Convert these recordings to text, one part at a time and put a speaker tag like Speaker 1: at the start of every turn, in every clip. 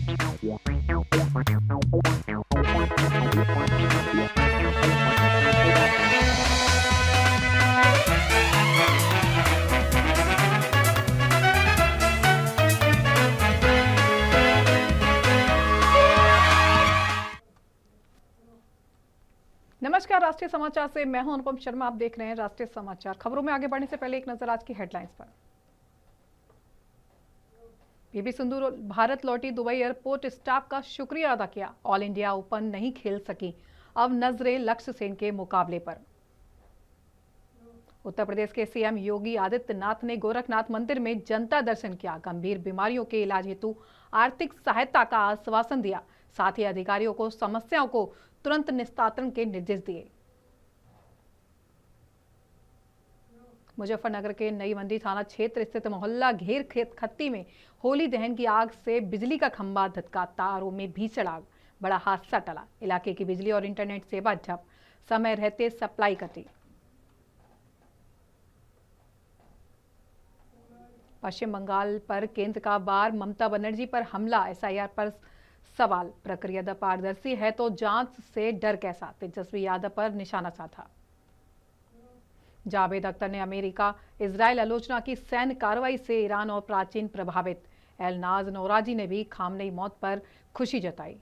Speaker 1: नमस्कार, राष्ट्रीय समाचार से मैं हूं अनुपम शर्मा। आप देख रहे हैं राष्ट्रीय समाचार। खबरों में आगे बढ़ने से पहले एक नजर आज की हेडलाइंस पर। पीवी सिंधु भारत लौटी, दुबई एयरपोर्ट स्टाफ का शुक्रिया अदा किया। ऑल इंडिया ओपन नहीं खेल सकी, अब नजरें लक्ष्य सेन के मुकाबले पर। उत्तर प्रदेश के सीएम योगी आदित्यनाथ ने गोरखनाथ मंदिर में जनता दर्शन किया। गंभीर बीमारियों के इलाज हेतु आर्थिक सहायता का आश्वासन दिया। साथ ही अधिकारियों को समस्याओं को तुरंत निस्तारण के निर्देश दिए। मुजफ्फरनगर के नई मंडी थाना क्षेत्र स्थित मोहल्ला घेर खत्ती में होली दहन की आग से बिजली का खंभा धधका, तारों में भीषण आग। बड़ा हादसा टला, इलाके की बिजली और इंटरनेट सेवा ठप, समय रहते सप्लाई कटी। पश्चिम बंगाल पर केंद्र का वार, ममता बनर्जी पर हमला, एसआईआर पर सवाल। प्रक्रिया पारदर्शी है तो जांच से डर कैसा, तेजस्वी यादव पर निशाना साधा। जावेद अख्तर ने अमेरिका इजराइल आलोचना की, सैन्य कार्रवाई से ईरान और प्राचीन प्रभावित। एलनाज नौराजी ने भी खामनेई मौत पर खुशी जताई।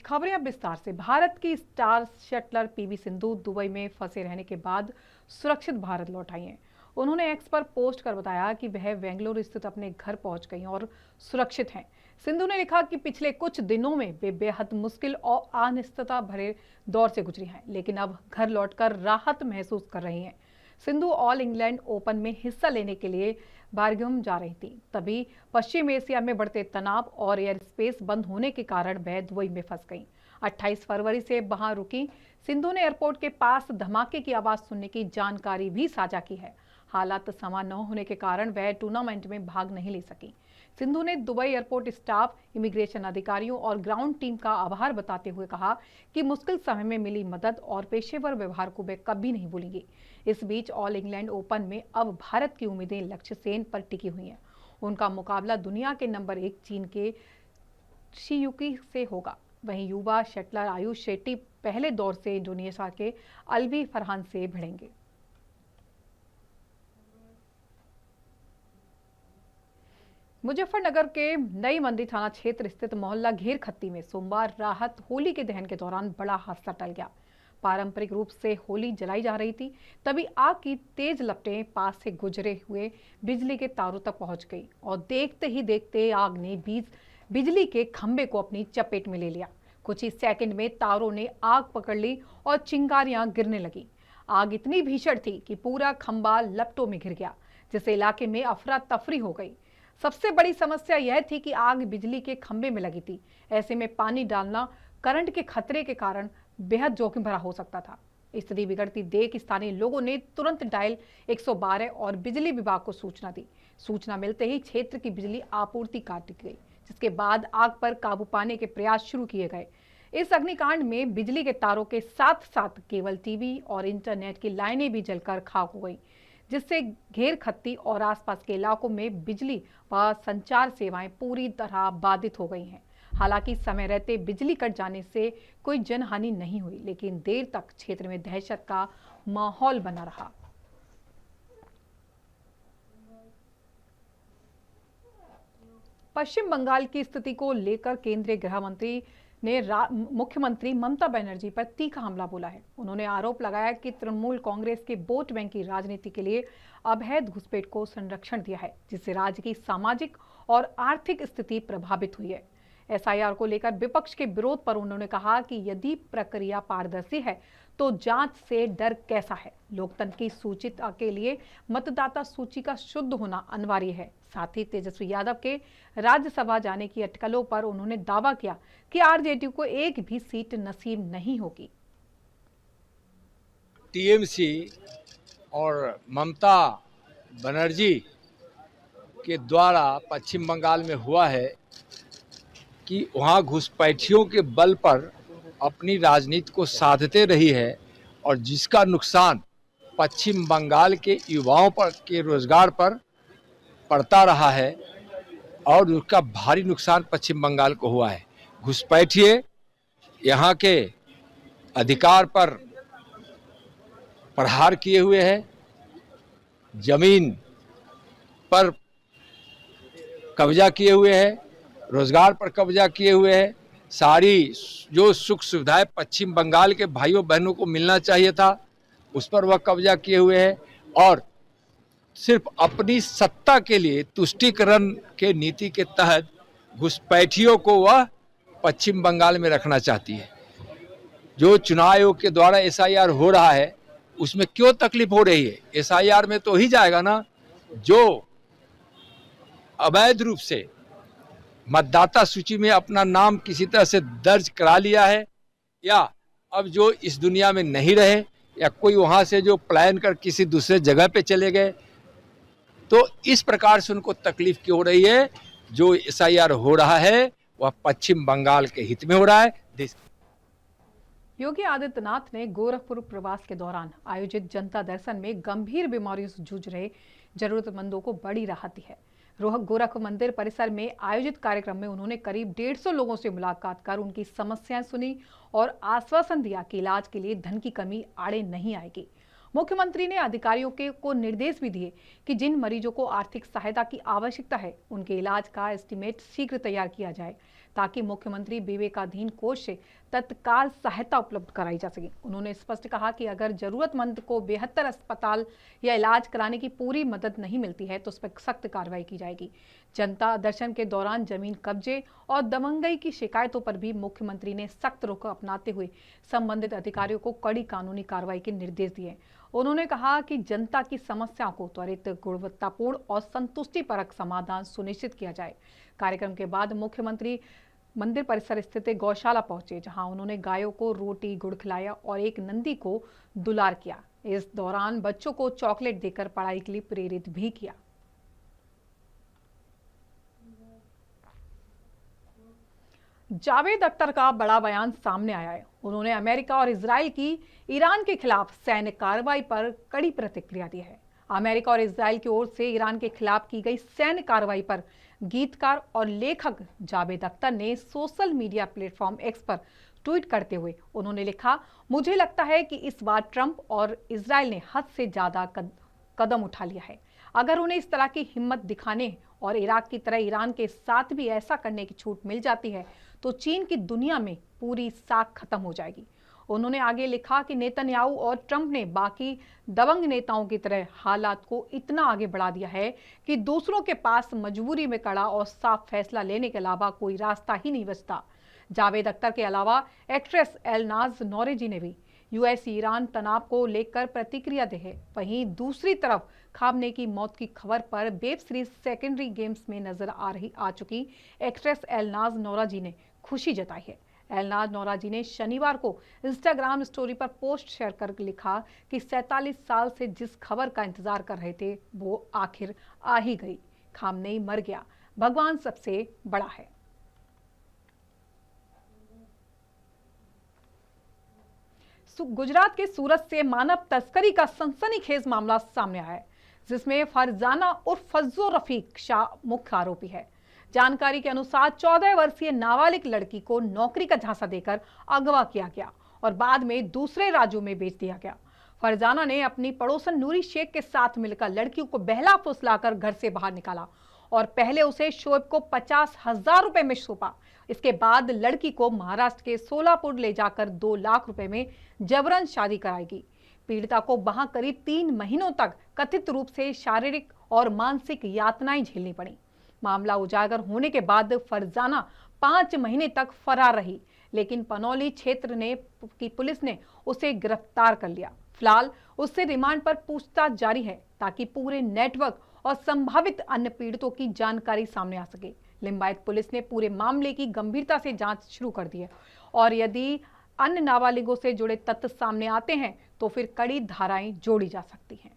Speaker 1: खबरें अब विस्तार से। भारत की star shuttler PV Sindhu Dubai में फंसे रहने के बाद सुरक्षित भारत लौट आई हैं। उन्होंने एक्स पर पोस्ट कर बताया कि वह बेंगलुरु स्थित अपने घर पहुंच गई और सुरक्षित हैं। सिंधु ने लिखा कि पिछले कुछ दिनों में वे बेहद मुश्किल और अनिश्चितता भरे दौर से गुजरी हैं, लेकिन अब घर लौटकर राहत महसूस कर रही हैं। सिंधु ऑल इंग्लैंड ओपन में हिस्सा लेने के लिए बार्मिंघम जा रही थी, तभी पश्चिम एशिया में बढ़ते तनाव और एयर स्पेस बंद होने के कारण वह दुबई में फंस गई। 28 फरवरी से वहां रुकी सिंधु ने एयरपोर्ट के पास धमाके की आवाज सुनने की जानकारी भी साझा की है। हालात समान न होने के कारण वह टूर्नामेंट में भाग नहीं ले सकी। सिंधु ने दुबई एयरपोर्ट स्टाफ, इमिग्रेशन अधिकारियों और ग्राउंड टीम का आभार बताते हुए कहा कि मुश्किल समय में मिली मदद और पेशेवर व्यवहार को वे कभी नहीं भूलेंगी। इस बीच ऑल इंग्लैंड ओपन में अब भारत की उम्मीदें लक्ष्य सेन पर टिकी हुई हैं। उनका मुकाबला दुनिया के नंबर 1 चीन के शी से होगा। वहीं युवा शटलर आयुष शेट्टी पहले दौर से इंडोनेशिया के अलवी फरहान से भिड़ेंगे। मुजफ्फरनगर के नई मंडी थाना क्षेत्र स्थित मोहल्ला घेर खत्ती में सोमवार रात होली के दहन के दौरान बड़ा हादसा टल गया। पारंपरिक रूप से होली जलाई जा रही थी, तभी आग की तेज लपटें पास से गुजरे हुए बिजली के तारों तक पहुंच गई और देखते ही देखते आग ने बिजली के खंभे को अपनी चपेट में ले लिया। कुछ ही सेकंड में तारों ने आग पकड़ ली और चिंगारियां गिरने लगी। आग इतनी भीषण थी कि पूरा खंभा लपटों में घिर गया, जिससे इलाके में अफरा तफरी हो गई। सबसे बड़ी समस्या यह थी कि आग बिजली के खंभे में लगी थी। ऐसे में पानी डालना करंट के खतरे के कारण बेहद जोखिम भरा हो सकता था। स्थिति बिगड़ती देख स्थानीय लोगों ने तुरंत डायल 112 और बिजली विभाग को सूचना दी। सूचना मिलते ही क्षेत्र की बिजली आपूर्ति काट दी गई, जिसके बाद आग पर काबू पाने के प्रयास शुरू किए गए। इस अग्निकांड में बिजली के तारों के साथ साथ केबल, टीवी और इंटरनेट की लाइनें भी जलकर खाक हो गई, जिससे घेर खत्ती और आसपास के इलाकों में बिजली व संचार सेवाएं पूरी तरह बाधित हो गई हैं। हालांकि समय रहते बिजली कट जाने से कोई जनहानि नहीं हुई, लेकिन देर तक क्षेत्र में दहशत का माहौल बना रहा। पश्चिम बंगाल की स्थिति को लेकर केंद्रीय गृह मंत्री ने मुख्यमंत्री ममता बनर्जी पर तीखा हमला बोला है। उन्होंने आरोप लगाया कि तृणमूल कांग्रेस के वोट बैंक की राजनीति के लिए अवैध घुसपैठ को संरक्षण दिया है, जिससे राज्य की सामाजिक और आर्थिक स्थिति प्रभावित हुई है। एसआईआर को लेकर विपक्ष के विरोध पर उन्होंने कहा कि यदि प्रक्रिया पारदर्शी है तो जांच से डर कैसा है। लोकतंत्र की सूचिता के लिए मतदाता सूची का शुद्ध होना अनिवार्य है। साथ ही तेजस्वी यादव के राज्यसभा जाने की अटकलों पर उन्होंने दावा किया कि आरजेडी को एक भी सीट नसीब नहीं होगी।
Speaker 2: टीएमसी और ममता बनर्जी के द्वारा पश्चिम बंगाल में हुआ है कि वहाँ घुसपैठियों के बल पर अपनी राजनीति को साधते रही है और जिसका नुकसान पश्चिम बंगाल के युवाओं पर के रोजगार पर, पड़ता रहा है और उसका भारी नुकसान पश्चिम बंगाल को हुआ है। घुसपैठिए यहाँ के अधिकार पर प्रहार किए हुए हैं, जमीन पर कब्जा किए हुए हैं, रोजगार पर कब्जा किए हुए हैं। सारी जो सुख सुविधाएं पश्चिम बंगाल के भाइयों बहनों को मिलना चाहिए था उस पर वह कब्जा किए हुए हैं और सिर्फ अपनी सत्ता के लिए तुष्टीकरण के नीति के तहत घुसपैठियों को वह पश्चिम बंगाल में रखना चाहती है। जो चुनाव आयोग के द्वारा एसआईआर हो रहा है उसमें क्यों तकलीफ हो रही है? एसआईआर में तो ही जाएगा ना जो अवैध रूप से मतदाता सूची में अपना नाम किसी तरह से दर्ज करा लिया है या अब जो इस दुनिया में नहीं रहे या कोई वहां से जो पलायन कर किसी दूसरे जगह पे चले गए, तो इस प्रकार से उनको तकलीफ क्यों हो रही है? जो एसआईआर हो रहा है वह पश्चिम बंगाल के हित में हो रहा है।
Speaker 1: योगी आदित्यनाथ ने गोरखपुर प्रवास के दौरान आयोजित जनता दर्शन में गंभीर बीमारियों से जूझ रहे जरूरतमंदों को बड़ी राहत दी है। गोरखपुर मंदिर परिसर में आयोजित कार्यक्रम में उन्होंने करीब 150 लोगों से मुलाकात कर उनकी समस्याएं सुनी और आश्वासन दिया कि इलाज के लिए धन की कमी आड़े नहीं आएगी। मुख्यमंत्री ने अधिकारियों को निर्देश भी दिए कि जिन मरीजों को आर्थिक सहायता की आवश्यकता है उनके इलाज का एस्टीमेट शीघ्र तैयार किया जाए ताकि मुख्यमंत्री विवेकाधीन कोष से तत्काल सहायता उपलब्ध कराई जा सके। उन्होंने स्पष्ट कहा कि अगर जरूरतमंद को बेहतर अस्पताल या इलाज कराने की पूरी मदद नहीं मिलती है तो उस पर सख्त कार्रवाई की जाएगी। जनता दर्शन के दौरान जमीन कब्जे और दबंगई की शिकायतों पर भी मुख्यमंत्री ने सख्त रुख अपनाते हुए संबंधित अधिकारियों को कड़ी कानूनी कार्रवाई के निर्देश दिए। उन्होंने कहा कि जनता की समस्याओं को त्वरित, गुणवत्तापूर्ण और संतुष्टिपरक समाधान सुनिश्चित किया जाए। कार्यक्रम के बाद मुख्यमंत्री मंदिर परिसर स्थित गौशाला पहुंचे, जहां उन्होंने गायों को रोटी गुड़ खिलाया और एक नंदी को दुलार किया। इस दौरान बच्चों को चॉकलेट देकर पढ़ाई के लिए प्रेरित भी किया। जावेद अख्तर का बड़ा बयान सामने आया है। उन्होंने अमेरिका और इजराइल की ईरान के खिलाफ सैन्य कार्रवाई पर कड़ी प्रतिक्रिया दी है। अमेरिका और इजराइल की ओर से ईरान के खिलाफ की गई सैन्य कार्रवाई पर गीतकार और लेखक जावेद अख्तर ने सोशल मीडिया प्लेटफॉर्म एक्स पर ट्वीट करते हुए उन्होंने लिखा, मुझे लगता है कि इस बार ट्रंप और इजराइल ने हद से ज्यादा कदम उठा लिया है। अगर उन्हें इस तरह की हिम्मत दिखाने और इराक की तरह ईरान के साथ भी ऐसा करने की छूट मिल जाती है तो चीन की दुनिया में पूरी साख खत्म हो जाएगी। उन्होंने आगे लिखा कि नेतन्याहू और ट्रंप ने बाकी दबंग नेताओं की तरह हालात को इतना आगे बढ़ा दिया है कि दूसरों के पास मजबूरी में कड़ा और साफ फैसला लेने के अलावा कोई रास्ता ही नहीं बचता। जावेद अख्तर के अलावा एक्ट्रेस एलनाज नौरेजी ने भी यूएस ईरान तनाव को लेकर प्रतिक्रिया दी है। वहीं दूसरी तरफ खामने की मौत की खबर पर वेब सीरीज सेकेंडरी गेम्स में नजर आ चुकी एक्ट्रेस एलनाज नौराजी ने खुशी जताई है। एलनाज नौराजी ने शनिवार को इंस्टाग्राम स्टोरी पर पोस्ट शेयर कर लिखा कि 47 साल से जिस खबर का इंतजार कर रहे थे वो आखिर आ ही गई। खामनेई मर गया, भगवान सबसे बड़ा है। गुजरात के सूरत से मानव तस्करी का सनसनीखेज मामला सामने आया है, जिसमें फरजाना उर्फ फज्जो रफीक शाह मुख्य आरोपी है। जानकारी के अनुसार 14 वर्षीय नाबालिग लड़की को नौकरी का झांसा देकर अगवा किया गया और बाद में दूसरे राज्यों में बेच दिया गया। फरजाना ने अपनी पड़ोसन नूरी शेख के साथ मिलकर लड़की को बहला फुसलाकर घर से बाहर निकाला और पहले उसे शोएब को 50,000 रुपए में सौंपा। इसके बाद लड़की को महाराष्ट्र के सोलापुर ले जाकर 2 लाख रुपए में जबरन शादी कराएगी। पीड़िता को वहां करीब 3 महीनों तक कथित रूप से शारीरिक और मानसिक यातनाएं झेलनी पड़ी। मामला उजागर होने के बाद फरजाना 5 महीने तक फरार रही, लेकिन पनौली क्षेत्र की पुलिस ने उसे गिरफ्तार कर लिया। फिलहाल उससे रिमांड पर पूछताछ जारी है ताकि पूरे नेटवर्क और संभावित अन्य पीड़ितों की जानकारी सामने आ सके। लिंबायत पुलिस ने पूरे मामले की गंभीरता से जांच शुरू कर दी है और यदि अन्य नाबालिगों से जुड़े तथ्य सामने आते हैं तो फिर कड़ी धाराएं जोड़ी जा सकती हैं।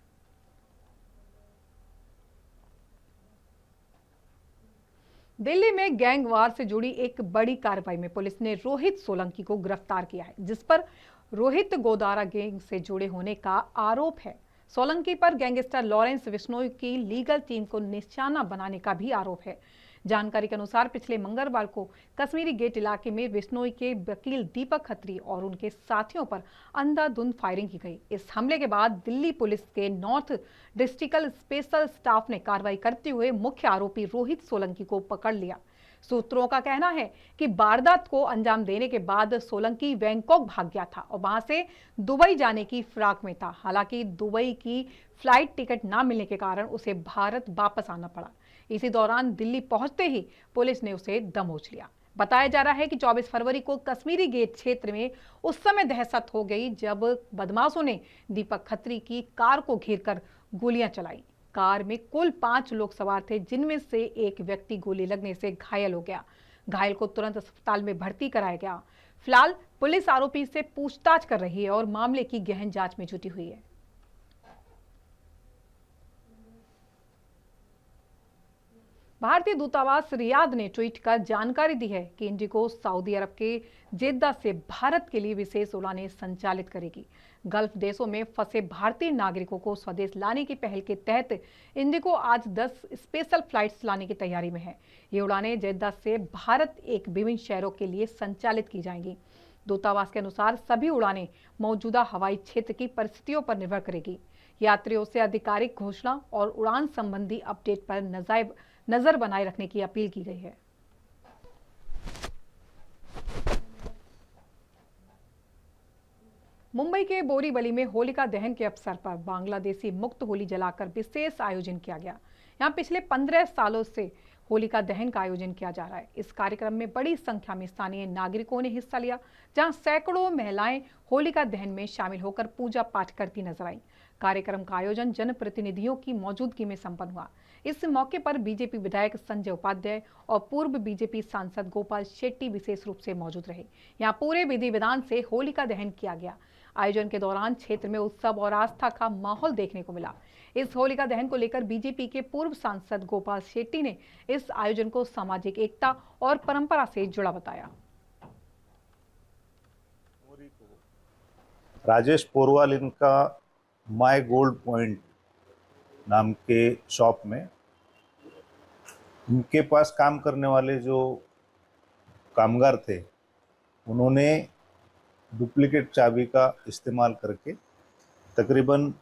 Speaker 1: दिल्ली में गैंगवार से जुड़ी एक बड़ी कार्रवाई में पुलिस ने रोहित सोलंकी को गिरफ्तार किया है, जिस पर रोहित गोदारा गैंग से जुड़े होने का आरोप है। सोलंकी पर गैंगस्टर लॉरेंस बिश्नोई की लीगल टीम को निशाना बनाने का भी आरोप है। जानकारी के अनुसार पिछले मंगलवार को कश्मीरी गेट इलाके में बिश्नोई के वकील दीपक खत्री और उनके साथियों पर अंधाधुंध फायरिंग की गई। इस हमले के बाद दिल्ली पुलिस के नॉर्थ डिस्ट्रिक्ट स्पेशल स्टाफ ने कार्रवाई करते हुए मुख्य आरोपी रोहित सोलंकी को पकड़ लिया। सूत्रों का कहना है कि वारदात को अंजाम देने के बाद सोलंकी बैंकॉक भाग गया था और वहां से दुबई जाने की फिराक में था। हालांकि दुबई की फ्लाइट टिकट न मिलने के कारण उसे भारत वापस आना पड़ा। इसी दौरान दिल्ली पहुंचते ही पुलिस ने उसे दबोच लिया। बताया जा रहा है कि 24 फरवरी को कश्मीरी गेट क्षेत्र में उस समय दहशत हो गई जब बदमाशों ने दीपक खत्री की कार को घेरकर गोलियां चलाई। कार में कुल 5 लोग सवार थे, जिनमें से एक व्यक्ति गोली लगने से घायल हो गया। घायल को तुरंत अस्पताल में भर्ती कराया गया। फिलहाल पुलिस आरोपी से पूछताछ कर रही है और मामले की गहन जांच में जुटी हुई है। भारतीय दूतावास रियाद ने ट्वीट कर जानकारी दी है कि इंडिगो सऊदी अरब के जेद्दा से भारत के लिए विशेष उड़ानें संचालित करेगी। गल्फ देशों में फंसे भारतीय नागरिकों को स्वदेश लाने की पहल के तहत इंडिगो आज 10 स्पेशल फ्लाइट्स लाने की तैयारी में है। ये उड़ानें जेद्दा से भारत एक विभिन्न शहरों के लिए संचालित की जाएंगी। दूतावास के अनुसार सभी उड़ानें मौजूदा हवाई क्षेत्र की परिस्थितियों पर निर्भर करेगी। यात्रियों से आधिकारिक घोषणा और उड़ान संबंधी अपडेट पर नजर बनाए रखने की अपील की गई है। मुंबई के बोरीवली में होलिका दहन के अवसर पर बांग्लादेशी मुक्त होली जलाकर विशेष आयोजन किया गया। यहां पिछले 15 सालों से होलिका दहन का आयोजन किया जा रहा है। इस कार्यक्रम में बड़ी संख्या में स्थानीय नागरिकों ने हिस्सा लिया, जहां सैकड़ों महिलाएं होलिका दहन में शामिल होकर पूजा पाठ करती नजर आईं। कार्यक्रम का आयोजन जनप्रतिनिधियों की मौजूदगी में संपन्न हुआ। इस मौके पर बीजेपी विधायक संजय उपाध्याय और पूर्व बीजेपी सांसद गोपाल शेट्टी विशेष रूप से मौजूद रहे। यहां पूरे विधि विधान से होलिका दहन किया गया। आयोजन के दौरान क्षेत्र में उत्सव और आस्था का माहौल देखने को मिला। इस होलिका दहन को लेकर बीजेपी के पूर्व सांसद गोपाल शेट्टी ने इस आयोजन को सामाजिक एकता और परंपरा से जुड़ा बताया।
Speaker 3: राजेश पोरवाल इनका माय गोल्ड पॉइंट नाम के शॉप में इनके पास काम करने वाले जो कामगार थे, उन्होंने डुप्लीकेट चाबी का इस्तेमाल करके तकरीबन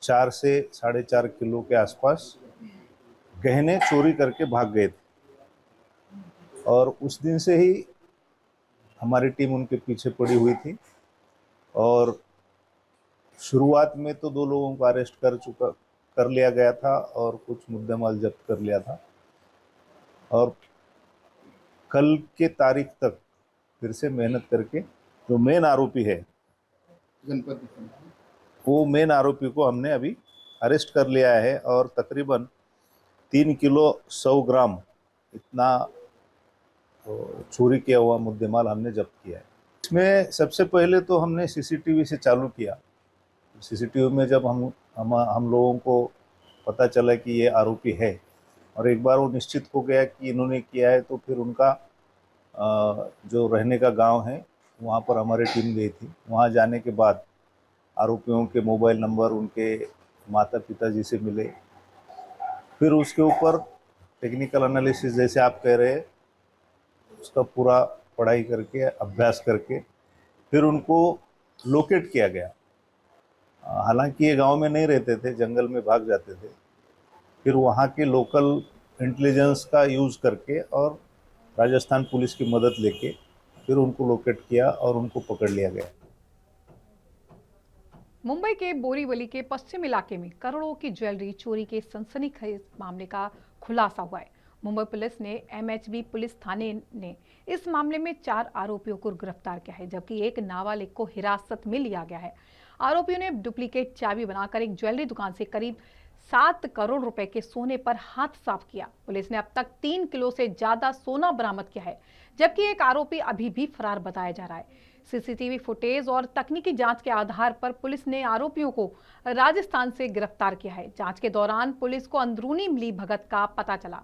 Speaker 3: 4 से 4.5 किलो के आसपास गहने चोरी करके भाग गए थे। और उस दिन से ही हमारी टीम उनके पीछे पड़ी हुई थी और शुरुआत में तो 2 लोगों को अरेस्ट कर लिया गया था और कुछ मुद्देमाल जब्त कर लिया था। और कल के तारीख तक फिर से मेहनत करके जो मेन आरोपी है, वो मेन आरोपी को हमने अभी अरेस्ट कर लिया है और तकरीबन 3 किलो 100 ग्राम इतना चोरी किया हुआ मुद्देमाल हमने जब्त किया है। इसमें सबसे पहले तो हमने सीसीटीवी से चालू किया। सीसीटीवी में जब हम लोगों को पता चला कि ये आरोपी है और एक बार वो निश्चित हो गया कि इन्होंने किया है, तो फिर उनका जो रहने का गांव है वहाँ पर हमारी टीम गई थी। वहाँ जाने के बाद आरोपियों के मोबाइल नंबर उनके माता पिता जी से मिले। फिर उसके ऊपर टेक्निकल एनालिसिस जैसे आप कह रहे हैं, उसका पूरा पढ़ाई करके अभ्यास करके फिर उनको लोकेट किया गया। हालांकि ये गांव में नहीं रहते थे, जंगल में भाग जाते थे। फिर वहाँ के लोकल इंटेलिजेंस का यूज़ करके और राजस्थान पुलिस की मदद लेके फिर उनको लोकेट किया और उनको पकड़ लिया गया।
Speaker 1: मुंबई के बोरीवली के पश्चिम इलाके में करोड़ों की ज्वेलरी चोरी के सनसनीखेज मामले का खुलासा हुआ है। मुंबई पुलिस ने एमएचबी पुलिस थाने ने इस मामले में 4 आरोपियों को गिरफ्तार किया है, जबकि एक नाबालिग को हिरासत में लिया गया है। आरोपियों ने डुप्लीकेट चाबी बनाकर एक ज्वेलरी दुकान से करीब 7 करोड़ रुपए के सोने पर हाथ साफ किया। पुलिस ने अब तक 3 किलो से ज्यादा सोना बरामद किया है, जबकि एक आरोपी अभी भी फरार बताया जा रहा है। सीसीटीवी फुटेज और तकनीकी जांच के आधार पर पुलिस ने आरोपियों को राजस्थान से गिरफ्तार किया है। जांच के दौरान पुलिस को अंदरूनी मिली भगत का पता चला।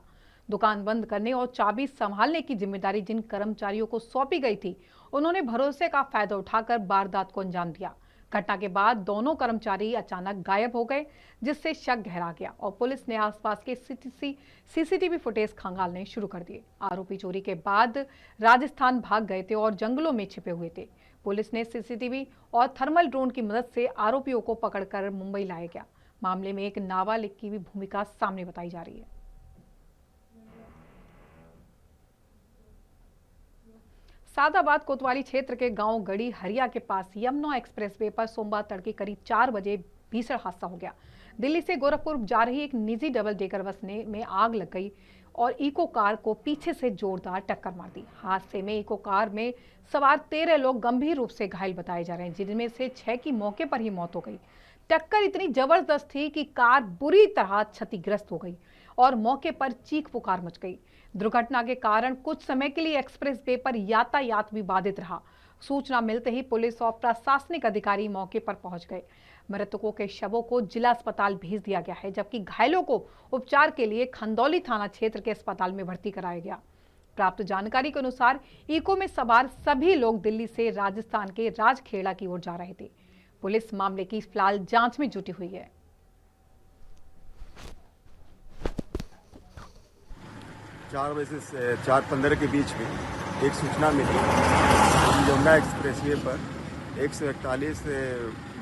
Speaker 1: दुकान बंद करने और चाबी संभालने की जिम्मेदारी जिन कर्मचारियों को सौंपी गई थी, उन्होंने भरोसे का फायदा उठाकर वारदात को अंजाम दिया। घटना के बाद दोनों कर्मचारी अचानक गायब हो गए, जिससे शक गहरा गया और पुलिस ने आसपास के सीसीटीवी फुटेज खंगालने शुरू कर दिए। आरोपी चोरी के बाद राजस्थान भाग गए थे और जंगलों में छिपे हुए थे। पुलिस ने सीसीटीवी और थर्मल ड्रोन की मदद से आरोपियों को पकड़कर मुंबई लाया गया। मामले में एक नाबालिग की भी भूमिका सामने बताई जा रही है। सादाबाद कोतवाली क्षेत्र के गांव गढ़ी हरिया के पास यमुना एक्सप्रेसवे पर सोमवार तड़के करीब 4 बजे भीषण हादसा हो गया। दिल्ली से गोरखपुर जा रही एक निजी डबल डेकर बस में आग लग गई और इको कार को पीछे से जोरदार टक्कर मार दी। हादसे में इको कार में सवार 13 लोग गंभीर रूप से घायल बताए जा रहे हैं, जिनमें से 6 की मौके पर ही मौत हो गई। टक्कर इतनी जबरदस्त थी कि कार बुरी तरह क्षतिग्रस्त हो गई और मौके पर चीख पुकार मच गई। दुर्घटना के कारण कुछ समय के लिए एक्सप्रेस वे पर यातायात भी बाधित रहा। सूचना मिलते ही पुलिस और प्रशासनिक अधिकारी मौके पर पहुंच गए। मृतकों के शवों को जिला अस्पताल भेज दिया गया है, जबकि घायलों को उपचार के लिए खंदौली थाना क्षेत्र के अस्पताल में भर्ती कराया गया। प्राप्त जानकारी के अनुसार इको में सवार सभी लोग दिल्ली से राजस्थान के राजखेड़ा की ओर जा रहे थे। पुलिस मामले की फिलहाल जांच में जुटी हुई है।
Speaker 4: 4 बजे से 4:15 के बीच में एक सूचना मिली। यमुना एक्सप्रेसवे पर 141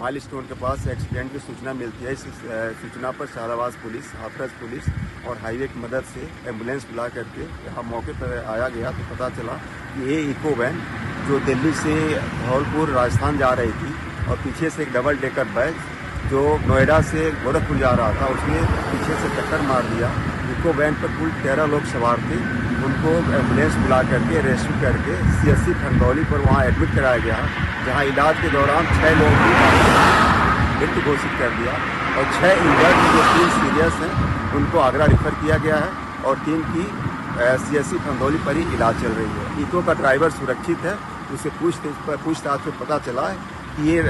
Speaker 4: माइलस्टोन के पास एक्सीडेंट की सूचना मिलती है। इस सूचना पर शाहबाद पुलिस, हाथरस पुलिस और हाईवे की मदद से एम्बुलेंस बुला करके यहाँ मौके पर आया गया तो पता चला कि ये इको वैन जो दिल्ली से धौलपुर राजस्थान जा रही थी और पीछे से एक डबल डेकर बस जो नोएडा से गोरखपुर जा रहा था, उसने पीछे से टक्कर मार दिया। इको वैन पर कुल 13 लोग सवार थे। उनको एम्बुलेंस बुला करके रेस्क्यू करके CSC खंदौली पर वहाँ एडमिट कराया गया, जहाँ इलाज के दौरान 6 लोगों की मृत्यु घोषित कर दिया और 6 इंजर्ड जो 3 सीरियस हैं उनको आगरा रेफर किया गया है और 3 की CSC खंदौली पर ही इलाज चल रही है। इको का ड्राइवर सुरक्षित है। उसे पूछताछ में पता चला है कि ये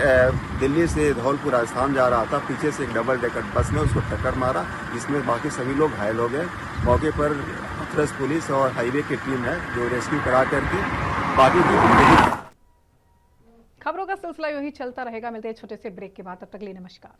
Speaker 4: दिल्ली से धौलपुर राजस्थान जा रहा था। पीछे से एक डबल डेकर बस ने उसको टक्कर मारा, जिसमें बाकी सभी लोग घायल हो गए। मौके पर हाथरस पुलिस और हाईवे की टीम है जो रेस्क्यू करा करके बाकी की।
Speaker 1: खबरों का सिलसिला यूं ही चलता रहेगा। मिलते हैं छोटे से ब्रेक के बाद, तब तक के लिए नमस्कार।